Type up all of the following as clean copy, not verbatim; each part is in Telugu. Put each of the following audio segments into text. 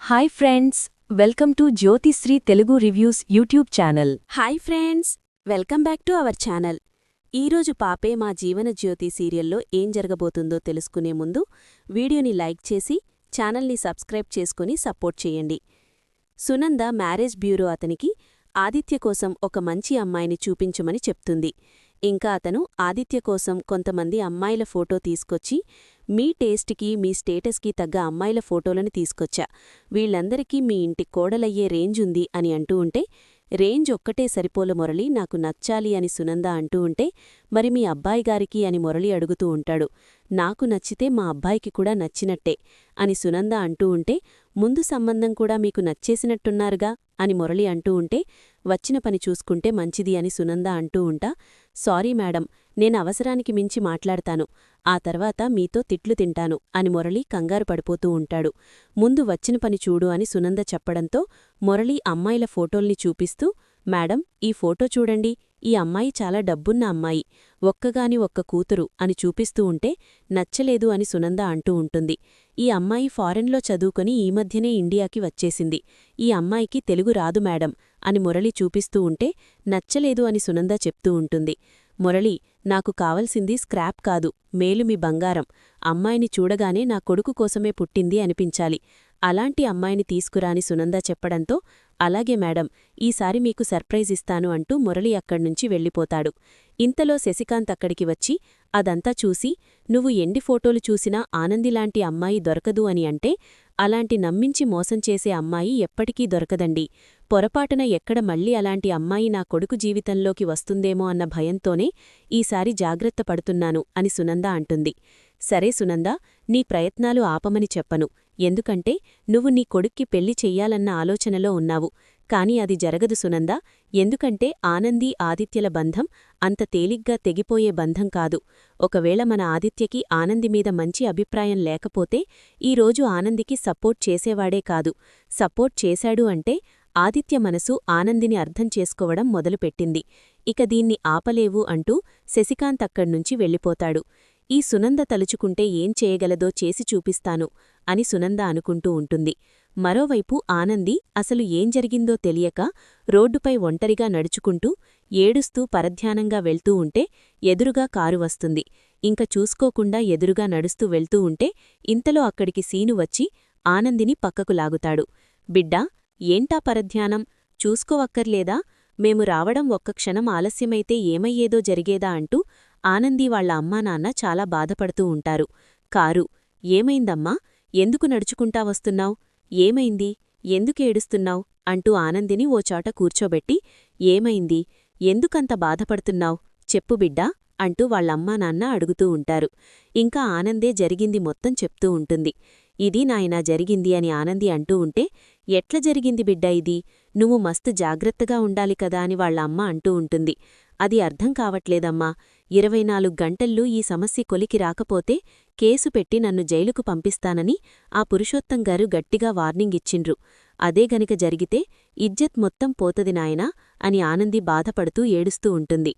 Hi friends, welcome to Jyothisri Telugu reviews YouTube channel. Hi friends, welcome back to our channel. ఈరోజు పాపే మా జీవన జ్యోతి సీరియల్లో ఏం జరగబోతుందో తెలుసుకునే ముందు వీడియోని లైక్ చేసి ఛానల్ని సబ్స్క్రైబ్ చేసుకుని సపోర్ట్ చేయండి. సునంద మ్యారేజ్ బ్యూరో అతనికి ఆదిత్య కోసం ఒక మంచి అమ్మాయిని చూపించమని చెప్తుంది. ఇంకా అతను ఆదిత్య కోసం కొంతమంది అమ్మాయిల ఫోటో తీసుకొచ్చి, మీ టేస్ట్కి మీ స్టేటస్కి తగ్గ అమ్మాయిల ఫోటోలను తీసుకొచ్చా, వీళ్లందరికీ మీ ఇంటి కోడలయ్యే రేంజ్ ఉంది అని అంటూ ఉంటే, రేంజ్ ఒక్కటే సరిపోల మురళి, నాకు నచ్చాలి అని సునంద అంటూ ఉంటే, మరి మీ అబ్బాయిగారికి అని మురళి అడుగుతూ ఉంటాడు. నాకు నచ్చితే మా అబ్బాయికి కూడా నచ్చినట్టే అని సునంద అంటూ ఉంటే, ముందు సంబంధం కూడా మీకు నచ్చేసినట్టున్నారుగా అని మురళి అంటూ ఉంటే, వచ్చిన పని చూసుకుంటే మంచిది అని సునంద అంటూ ఉంటా, సారీ మేడం, నేను అవసరానికి మించి మాట్లాడతాను, ఆ తర్వాత మీతో తిట్లు తింటాను అని మురళి కంగారు పడిపోతూ ఉంటాడు. ముందు వచ్చిన పని చూడు అని సునంద చెప్పడంతో మురళి అమ్మాయిల ఫోటోల్ని చూపిస్తూ, మేడం, ఈ ఫోటో చూడండి, ఈ అమ్మాయి చాలా డబ్బున్న అమ్మాయి, ఒక్కగాని ఒక్క కూతురు అని చూపిస్తూ ఉంటే, నచ్చలేదు అని సునంద అంటూ ఉంటుంది. ఈ అమ్మాయి ఫారెన్లో చదువుకొని ఈ మధ్యనే ఇండియాకి వచ్చేసింది, ఈ అమ్మాయికి తెలుగు రాదు మేడం అని మురళి చూపిస్తూ ఉంటే, నచ్చలేదు అని సునంద చెప్తూ ఉంటుంది. మురళి, నాకు కావలసింది స్క్రాప్ కాదు, మేలు మీ బంగారం, అమ్మాయిని చూడగానే నా కొడుకు కోసమే పుట్టింది అనిపించాలి, అలాంటి అమ్మాయిని తీసుకురాని సునంద చెప్పడంతో, అలాగే మేడం, ఈసారి మీకు సర్ప్రైజ్ ఇస్తాను అంటూ మురళి అక్కడ్నుంచి వెళ్ళిపోతాడు. ఇంతలో శశికాంత్ అక్కడికి వచ్చి అదంతా చూసి, నువ్వు ఎండి ఫోటోలు చూసినా ఆనందిలాంటి అమ్మాయి దొరకదు అని అంటే, అలాంటి నమ్మించి మోసం చేసే అమ్మాయి ఎప్పటికీ దొరకదండి, పొరపాటున ఎక్కడ మళ్ళీ అలాంటి అమ్మాయి నా కొడుకు జీవితంలోకి వస్తుందేమో అన్న భయంతోనే ఈసారి జాగ్రత్త పడుతున్నాను అని సునంద అంటుంది. సరే సునంద, నీ ప్రయత్నాలు ఆపమని చెప్పను, ఎందుకంటే నువ్వు నీ కొడుక్కి పెళ్లి చెయ్యాలన్న ఆలోచనలో ఉన్నావు, కాని అది జరగదు సునంద, ఎందుకంటే ఆనందీ ఆదిత్యల బంధం అంత తేలిగ్గా తెగిపోయే బంధం కాదు. ఒకవేళ మన ఆదిత్యకి ఆనందిమీద మంచి అభిప్రాయం లేకపోతే ఈరోజు ఆనందికి సపోర్ట్ చేసేవాడే కాదు, సపోర్ట్ చేశాడు అంటే ఆదిత్య మనసు ఆనందిని అర్థం చేసుకోవడం మొదలుపెట్టింది. ఇక దీన్ని ఆపలేవు అంటూ శశికాంత్ అక్కడ్నుంచి వెళ్ళిపోతాడు. ఈ సునంద తలుచుకుంటే ఏం చేయగలదో చేసి చూపిస్తాను అని సునంద అనుకుంటూ ఉంటుంది. మరోవైపు ఆనంది అసలు ఏం జరిగిందో తెలియక రోడ్డుపై ఒంటరిగా నడుచుకుంటూ ఏడుస్తూ పరధ్యానంగా వెళ్తూ ఉంటే ఎదురుగా కారు వస్తుంది. ఇంక చూసుకోకుండా ఎదురుగా నడుస్తూ వెళ్తూ ఉంటే ఇంతలో అక్కడికి సీను వచ్చి ఆనందిని పక్కకు లాగుతాడు. బిడ్డా, ఏంటా పరధ్యానం, చూసుకోవక్కర్లేదా, మేము రావడం ఒక్క క్షణం ఆలస్యమైతే ఏమయ్యేదో జరిగేదా అంటూ ఆనంది వాళ్ల అమ్మానాన్న చాలా బాధపడుతూ ఉంటారు. కారు, ఏమైందమ్మా, ఎందుకు నడుచుకుంటా వస్తున్నావ్, ఏమైంది, ఎందుకేడుస్తున్నావ్ అంటూ ఆనందిని ఓ చోట కూర్చోబెట్టి, ఏమైంది, ఎందుకంత బాధపడుతున్నావ్, చెప్పు బిడ్డా అంటూ వాళ్లమ్మానాన్న అడుగుతూ ఉంటారు. ఇంకా ఆనందే జరిగింది మొత్తం చెప్తూ ఉంటుంది. ఇది నాయనా జరిగింది అని ఆనంది అంటూ ఉంటే, ఎట్ల జరిగింది బిడ్డా ఇది, నువ్వు మస్తు జాగ్రత్తగా ఉండాలి కదా అని వాళ్ల అమ్మ అంటూ ఉంటుంది. అది అర్థం కావట్లేదమ్మా, 24 గంటల్లో ఈ సమస్య కొలికి రాకపోతే కేసు పెట్టి నన్ను జైలుకు పంపిస్తానని ఆ పురుషోత్తంగారు గట్టిగా వార్నింగ్ ఇచ్చిండ్రు, అదే గనుక జరిగితే ఇజ్జత్ మొత్తం పోతది నాయనా అని ఆనంది బాధపడుతూ ఏడుస్తూ ఉంటుంది.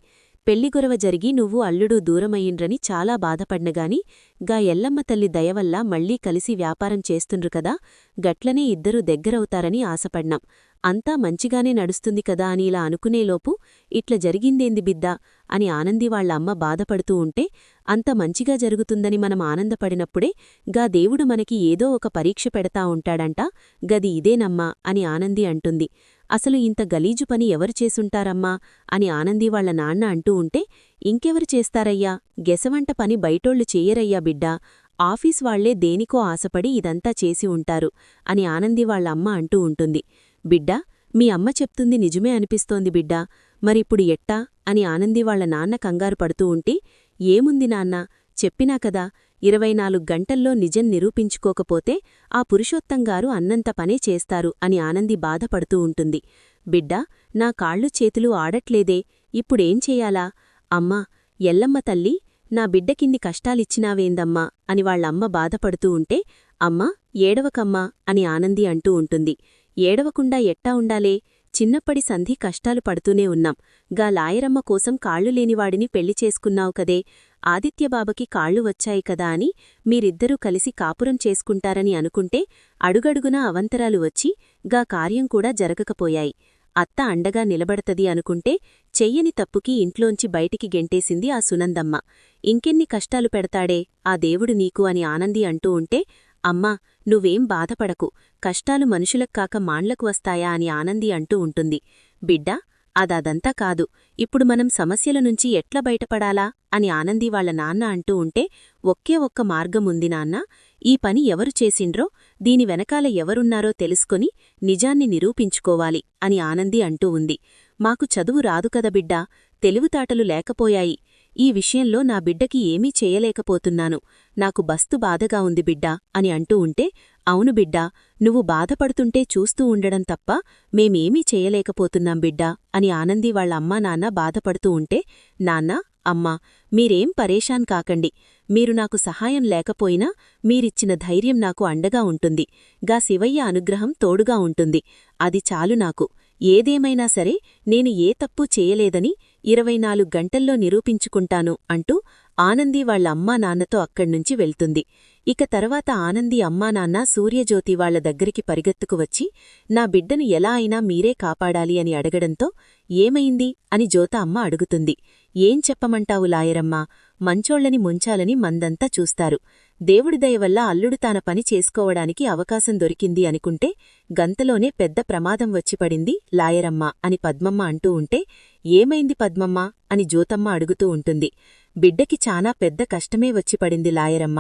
పెళ్లిగొరవ జరిగి నువ్వు అల్లుడు దూరమయ్యిండ్రని చాలా బాధపడ్నగాని గా ఎల్లమ్మ తల్లి దయవల్ల మళ్లీ కలిసి వ్యాపారం చేస్తుండ్రు కదా, గట్లనే ఇద్దరూ దగ్గరవుతారని ఆశపడ్నాం, అంతా మంచిగానే నడుస్తుంది కదా అని ఇలా అనుకునేలోపు ఇట్ల జరిగిందేంది బిద్దా అని ఆనంది వాళ్ల అమ్మ బాధపడుతూ ఉంటే, అంత మంచిగా జరుగుతుందని మనం ఆనందపడినప్పుడే గా దేవుడు మనకి ఏదో ఒక పరీక్ష పెడతా ఉంటాడంట, గది ఇదేనమ్మా అని ఆనంది అంటుంది. అసలు ఇంత గలీజు పని ఎవరు చేసుంటారమ్మా అని ఆనంది వాళ్ల నాన్న అంటూ ఉంటే, ఇంకెవరు చేస్తారయ్యా, గెసవంట పని బయటోళ్లు చెయ్యరయ్యా బిడ్డా, ఆఫీస్ వాళ్లే దేనికో ఆశపడి ఇదంతా చేసి ఉంటారు అని ఆనంది వాళ్ల అమ్మ అంటూ ఉంటుంది. బిడ్డా, మీ అమ్మ చెప్తుంది నిజమే అనిపిస్తోంది బిడ్డా, మరిప్పుడు ఎట్టా అని ఆనంది వాళ్ల నాన్న కంగారు పడుతూ ఉంటే, ఏముంది నాన్నా, చెప్పినా కదా, 24 గంటల్లో నిజం నిరూపించుకోకపోతే ఆ పురుషోత్తంగారు అన్నంత పనే చేస్తారు అని ఆనంది బాధపడుతూ ఉంటుంది. బిడ్డా, నా కాళ్ళు చేతులు ఆడట్లేదే, ఇప్పుడేం చెయ్యాలా, అమ్మా, ఎల్లమ్మ తల్లి, నా బిడ్డకిన్ని కష్టాలిచ్చినావేందమ్మా అని వాళ్లమ్మ బాధపడుతూ ఉంటే, అమ్మా, ఏడవకమ్మా అని ఆనంది అంటూ ఉంటుంది. ఏడవకుండా ఎట్టా ఉండాలే, చిన్నప్పటి సంధి కష్టాలు పడుతూనే ఉన్నాం, గా లాయరమ్మ కోసం కాళ్లు లేనివాడిని పెళ్లి చేసుకున్నావు కదే, ఆదిత్యబాబకి కాళ్లు వచ్చాయి కదా అని మీరిద్దరూ కలిసి కాపురం చేసుకుంటారని అనుకుంటే అడుగడుగునా అవంతరాలు వచ్చి గా కార్యం కూడా జరగకపోయాయి. అత్త అండగా నిలబడతది అనుకుంటే చెయ్యని తప్పుకి ఇంట్లోంచి బయటికి గెంటేసింది ఆ సునందమ్మ. ఇంకెన్ని కష్టాలు పెడతాడే ఆ దేవుడు నీకు అని ఆనంది అంటూ ఉంటే, అమ్మా నువ్వేం బాధపడకు, కష్టాలు మనుషులక్కాక మాండ్లకు వస్తాయా అని ఆనంది అంటూ ఉంటుంది. బిడ్డా అదంతా కాదు, ఇప్పుడు మనం సమస్యల నుంచి ఎట్లా బయటపడాలా అని ఆనంది వాళ్ల నాన్న అంటూ ఉంటే, ఒకే ఒక్క మార్గముంది నాన్నా, ఈ పని ఎవరు చేసిండ్రో దీని వెనకాల ఎవరున్నారో తెలుసుకొని నిజాన్ని నిరూపించుకోవాలి అని ఆనంది అంటూ ఉంది. మాకు చదువు రాదు కద బిడ్డా, తెలివితాటలు లేకపోయాయి. ఈ విషయంలో నా బిడ్డకి ఏమీ చేయలేకపోతున్నాను. నాకు బస్తు బాధగా ఉంది బిడ్డా అని అంటూ ఉంటే, అవును బిడ్డా, నువ్వు బాధపడుతుంటే చూస్తూ ఉండడం తప్ప మేమేమీ చేయలేకపోతున్నాం బిడ్డా అని ఆనంది వాళ్ల అమ్మా నాన్న బాధపడుతూ ఉంటే, నాన్నా అమ్మా మీరేం పరేషాన్ కాకండి. మీరు నాకు సహాయం లేకపోయినా మీరిచ్చిన ధైర్యం నాకు అండగా ఉంటుంది. గా శివయ్య అనుగ్రహం తోడుగా ఉంటుంది. అది చాలు నాకు. ఏదేమైనా సరే నేను ఏ తప్పూ చేయలేదని 24 గంటల్లో నిరూపించుకుంటాను అంటూ ఆనంది వాళ్ల అమ్మా నాన్నతో అక్కడ్నుంచి వెళ్తుంది. ఇక తర్వాత ఆనంది అమ్మానాన్న సూర్యజ్యోతి వాళ్ల దగ్గరికి పరిగెత్తుకు వచ్చి, నా బిడ్డను ఎలా అయినా మీరే కాపాడాలి అని అడగడంతో, ఏమైంది అని జ్యోత అమ్మ అడుగుతుంది. ఏం చెప్పమంటావు లాయరమ్మా, మంచోళ్లని ముంచాలని మందంతా చూస్తారు. దేవుడి దయవల్ల అల్లుడు తాన పని చేసుకోవడానికి అవకాశం దొరికింది అనుకుంటే గంతలోనే పెద్ద ప్రమాదం వచ్చిపడింది లాయరమ్మ అని పద్మమ్మ అంటూ ఉంటే, ఏమైంది పద్మమ్మ అని జ్యోతమ్మ అడుగుతూ ఉంటుంది. బిడ్డకి చానా పెద్ద కష్టమే వచ్చిపడింది లాయరమ్మ.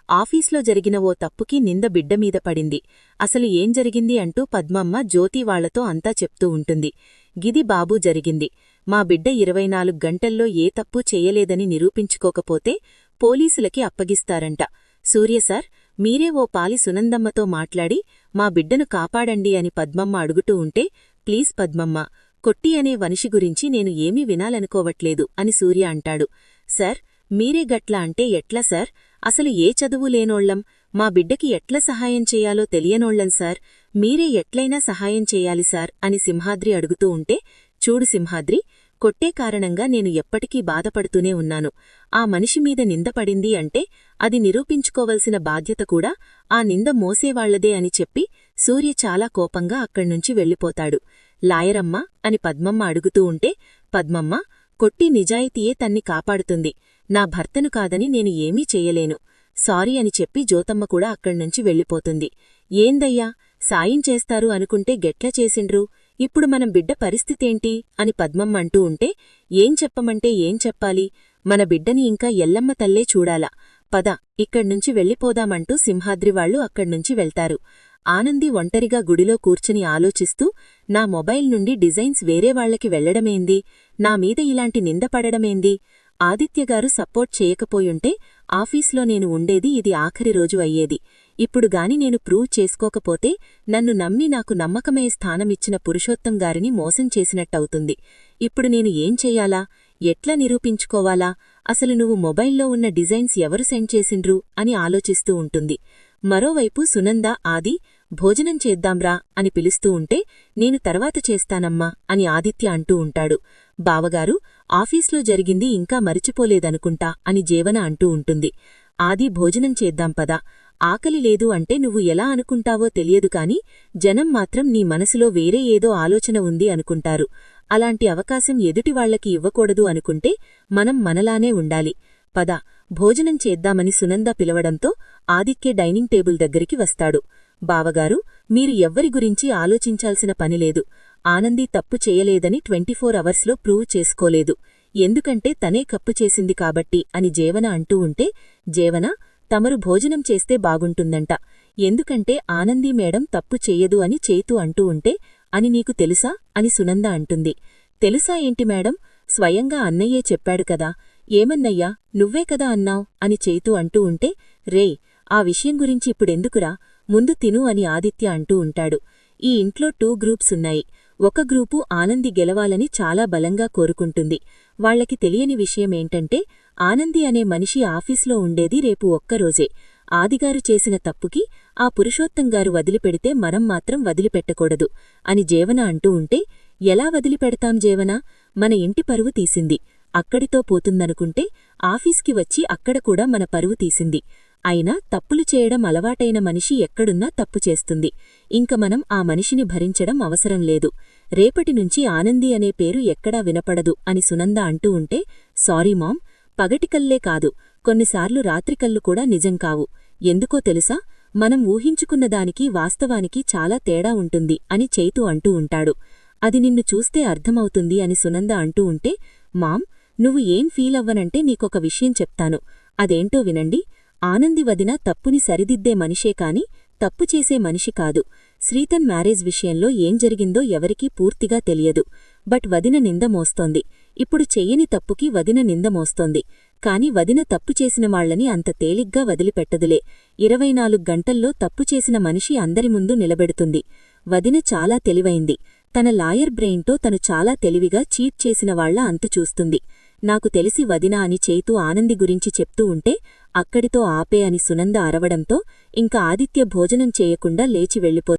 ఆఫీస్లో జరిగిన ఓ తప్పుకి నింద బిడ్డమీద పడింది. అసలు ఏం జరిగింది అంటూ పద్మమ్మ జ్యోతి వాళ్లతో అంతా చెప్తూ ఉంటుంది. గిది బాబూ జరిగింది. మా బిడ్డ 24 గంటల్లో ఏ తప్పూ చెయ్యలేదని నిరూపించుకోకపోతే పోలీసులకి అప్పగిస్తారంట. సూర్యసార్ మీరే ఓ పాలి సునందమ్మతో మాట్లాడి మా బిడ్డను కాపాడండి అని పద్మమ్మ అడుగుతూ ఉంటే, ప్లీజ్ పద్మమ్మ, కొట్టి అనే వనిషి గురించి నేను ఏమీ వినాలనుకోవట్లేదు అని సూర్య అంటాడు. సార్ మీరే గట్లా అంటే ఎట్లా సార్, అసలు ఏ చదువు లేనోళ్లం, మా బిడ్డకి ఎట్లా సహాయం చెయ్యాలో తెలియనోళ్లం సార్, మీరే ఎట్లైనా సహాయం చెయ్యాలి సార్ అని సింహాద్రి అడుగుతూ ఉంటే, చూడు సింహాద్రి, కొట్టే కారణంగా నేను ఎప్పటికీ బాధపడుతూనే ఉన్నాను. ఆ మనిషి మీద నిందపడింది అంటే అది నిరూపించుకోవలసిన బాధ్యత కూడా ఆ నింద మోసేవాళ్లదే అని చెప్పి సూర్య చాలా కోపంగా అక్కడ్నుంచి వెళ్ళిపోతాడు. లాయరమ్మ అని పద్మమ్మ అడుగుతూ ఉంటే, పద్మమ్మ, కొట్టి నిజాయితీయే తన్ని కాపాడుతుంది. నా భర్తను కాదని నేను ఏమీ చెయ్యలేను. సారీ అని చెప్పి జ్యోతమ్మ కూడా అక్కడ్నుంచి వెళ్ళిపోతుంది. ఏందయ్యా సాయం చేస్తారు అనుకుంటే గెట్ల చేసిండ్రు, ఇప్పుడు మనం బిడ్డ పరిస్థితేంటి అని పద్మమ్మ అంటూ ఉంటే, ఏం చెప్పమంటే ఏం చెప్పాలి, మన బిడ్డని ఇంకా ఎల్లమ్మ తల్లే చూడాలా, పద ఇక్కడ్నుంచి వెళ్ళిపోదామంటూ సింహాద్రివాళ్లు అక్కడ్నుంచి వెళ్తారు. ఆనంది ఒంటరిగా గుడిలో కూర్చుని ఆలోచిస్తూ, నా మొబైల్ నుండి డిజైన్స్ వేరేవాళ్లకి వెళ్లడమేంది, నా మీద ఇలాంటి నిందపడడమేంది, ఆదిత్యగారు సపోర్ట్ చేయకపోయుంటే ఆఫీస్లో నేను ఉండేది ఇది ఆఖరి రోజు అయ్యేది. ఇప్పుడు గాని నేను ప్రూవ్ చేసుకోకపోతే నన్ను నమ్మి నాకు నమ్మకమే స్థానమిచ్చిన పురుషోత్తం గారిని మోసం చేసినట్టవుతుంది. ఇప్పుడు నేను ఏం చెయ్యాలా, ఎట్లా నిరూపించుకోవాలా, అసలు నువ్వు మొబైల్లో ఉన్న డిజైన్స్ ఎవరు సెండ్ చేసిండ్రు అని ఆలోచిస్తూ ఉంటుంది. మరోవైపు సునంద ఆది భోజనం చేద్దాంరా అని పిలుస్తూ ఉంటే, నేను తర్వాత చేస్తానమ్మా అని ఆదిత్య అంటూ ఉంటాడు. బావగారు ఆఫీస్లో జరిగింది ఇంకా మరిచిపోలేదనుకుంటా అని జీవన అంటూ ఉంటుంది. ఆది భోజనం చేద్దాం పదా, ఆకలి లేదు అంటే నువ్వు ఎలా అనుకుంటావో తెలియదు కాని జనం మాత్రం నీ మనసులో వేరే ఏదో ఆలోచన ఉంది అనుకుంటారు. అలాంటి అవకాశం ఎదుటివాళ్లకి ఇవ్వకూడదు అనుకుంటే మనం మనలానే ఉండాలి. పద భోజనం చేద్దామని సునంద పిలవడంతో ఆదిత్య డైనింగ్ టేబుల్ దగ్గరికి వస్తాడు. బావగారు మీరు ఎవ్వరి గురించి ఆలోచించాల్సిన పనిలేదు. ఆనంది తప్పు చేయలేదని 24 అవర్స్లో ప్రూవ్ చేసుకోలేదు. ఎందుకంటే తనే కప్పు చేసింది కాబట్టి అని జీవన అంటూ ఉంటే, జీవన తమరు భోజనం చేస్తే బాగుంటుందంట. ఎందుకంటే ఆనంది మేడం తప్పు చెయ్యదు అని చేతు అంటూ ఉంటే, అని నీకు తెలుసా అని సునంద అంటుంది. తెలుసా ఏంటి మేడం, స్వయంగా అన్నయ్యే చెప్పాడు కదా. ఏమన్నయ్యా నువ్వే కదా అన్నావ్ అని చేతు అంటూ ఉంటే, రేయ్ ఆ విషయం గురించి ఇప్పుడెందుకురా, ముందు తిను అని ఆదిత్య అంటూ ఉంటాడు. ఈ ఇంట్లో 2 గ్రూప్స్ ఉన్నాయి. ఒక గ్రూపు ఆనంది గెలవాలని చాలా బలంగా కోరుకుంటుంది. వాళ్లకి తెలియని విషయమేంటంటే ఆనంది అనే మనిషి ఆఫీస్లో ఉండేది రేపు ఒక్కరోజే. ఆదిగారు చేసిన తప్పుకి ఆ పురుషోత్తంగారు వదిలిపెడితే మనం మాత్రం వదిలిపెట్టకూడదు అని జీవన అంటూ ఉంటే, ఎలా వదిలిపెడతాం జీవన, మన ఇంటి పరువు తీసింది, అక్కడితో పోతుందనుకుంటే ఆఫీస్కి వచ్చి అక్కడ కూడా మన పరువు తీసింది. అయినా తప్పులు చేయడం అలవాటైన మనిషి ఎక్కడున్నా తప్పు చేస్తుంది. ఇంక మనం ఆ మనిషిని భరించడం అవసరం లేదు. రేపటినుంచి ఆనంది అనే పేరు ఎక్కడా వినపడదు అని సునంద అంటూ ఉంటే, సారీ మామ్, పగటికల్లే కాదు, కొన్నిసార్లు రాత్రికల్లు కూడా నిజం కావు. ఎందుకో తెలుసా, మనం ఊహించుకున్నదానికి వాస్తవానికి చాలా తేడా ఉంటుంది అని చైతు అంటూ ఉంటాడు. అది నిన్ను చూస్తే అర్థమవుతుంది అని సునంద అంటూ ఉంటే, మామ్, నువ్వు ఏం ఫీలవ్వనంటే నీకొక విషయం చెప్తాను. అదేంటో వినండి. ఆనంది వదిన తప్పుని సరిదిద్దే మనిషే కాని తప్పు చేసే మనిషి కాదు. శ్రీతన్ మ్యారేజ్ విషయంలో ఏం జరిగిందో ఎవరికీ పూర్తిగా తెలియదు. బట్ వదిన నింద మోస్తోంది. ఇప్పుడు చెయ్యని తప్పుకి వదిన నింద మోస్తోంది. కాని వదిన తప్పు చేసిన వాళ్లని అంత తేలిగ్గా వదిలిపెట్టదులే. 24 గంటల్లో తప్పు చేసిన మనిషి అందరి ముందు నిలబెడుతుంది. వదిన చాలా తెలివైంది. తన లాయర్ బ్రెయిన్తో తను చాలా తెలివిగా చీట్ చేసిన వాళ్ల అంతు చూస్తుంది. నాకు తెలిసి వదిన అని చైతు ఆనంది గురించి చెప్తూ ఉంటే, అక్కడితో ఆపే అని సునంద అరవడంతో ఇంక ఆదిత్య భోజనం చేయకుండా లేచి వెళ్ళిపోతుంది.